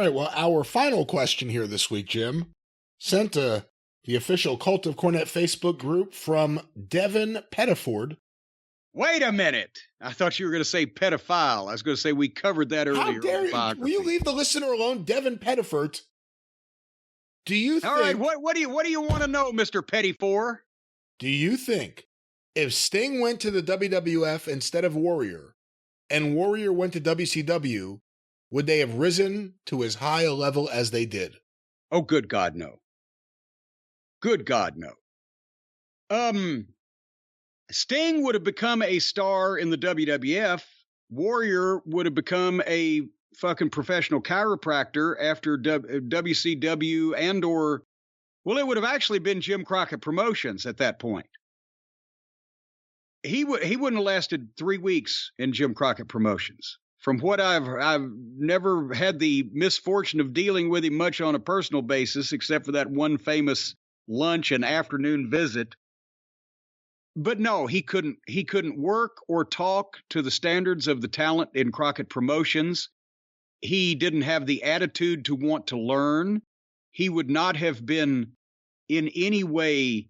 right. Well, our final question here this week, Jim, sent to the official Cult of Cornette Facebook group from Devin Pettiford. Wait a minute. I thought you were going to say pedophile. I was going to say we covered that earlier. How dare you? Will you leave the listener alone? Devin Pettiford. Do you think... All right, what do you want to know, Mr. Pettifor? Do you think if Sting went to the WWF instead of Warrior, and Warrior went to WCW, would they have risen to as high a level as they did? Oh, good God, no. Good God, no. Sting would have become a star in the WWF. Warrior would have become a fucking professional chiropractor after WCW it would have actually been Jim Crockett Promotions at that point. He wouldn't have lasted 3 weeks in Jim Crockett Promotions. From what I've never had the misfortune of dealing with him much on a personal basis, except for that one famous lunch and afternoon visit. But no, he couldn't work or talk to the standards of the talent in Crockett Promotions. He didn't have the attitude to want to learn. He would not have been in any way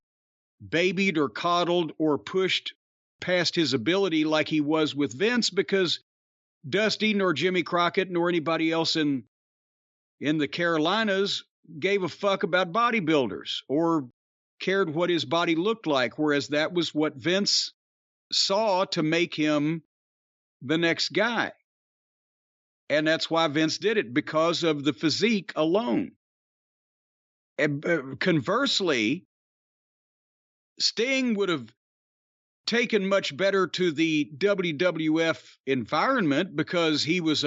babied or coddled or pushed past his ability like he was with Vince, because Dusty nor Jimmy Crockett nor anybody else in the Carolinas gave a fuck about bodybuilders or cared what his body looked like, whereas that was what Vince saw to make him the next guy. And that's why Vince did it, because of the physique alone. And, conversely, Sting would have taken much better to the WWF environment, because he was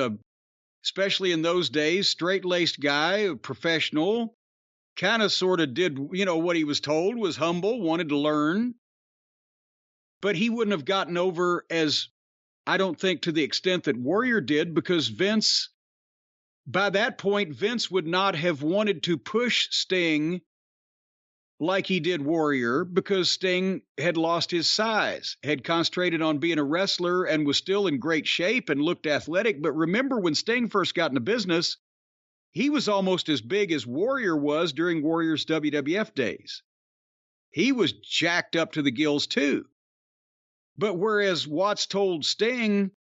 especially in those days, straight-laced guy, a professional, kind of sort of did, what he was told, was humble, wanted to learn. But he wouldn't have gotten over as, I don't think, to the extent that Warrior did, because Vince, by that point, Vince would not have wanted to push Sting like he did Warrior, because Sting had lost his size, had concentrated on being a wrestler, and was still in great shape and looked athletic. But remember, when Sting first got into business, he was almost as big as Warrior was during Warrior's WWF days. He was jacked up to the gills too. But whereas Watts told Sting,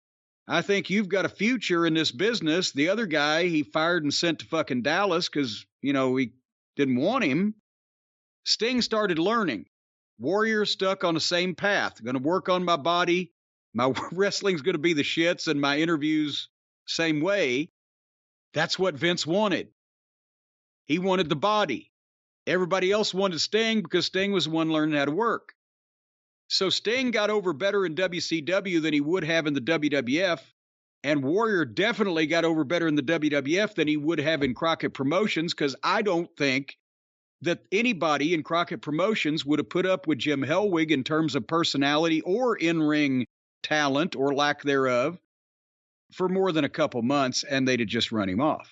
I think you've got a future in this business, the other guy he fired and sent to fucking Dallas because, he didn't want him. Sting started learning. Warrior stuck on the same path. Going to work on my body. My wrestling's going to be the shits, and my interviews same way. That's what Vince wanted. He wanted the body. Everybody else wanted Sting because Sting was the one learning how to work. So Sting got over better in WCW than he would have in the WWF, and Warrior definitely got over better in the WWF than he would have in Crockett Promotions, because I don't think that anybody in Crockett Promotions would have put up with Jim Hellwig in terms of personality or in-ring talent or lack thereof for more than a couple months, and they'd have just run him off.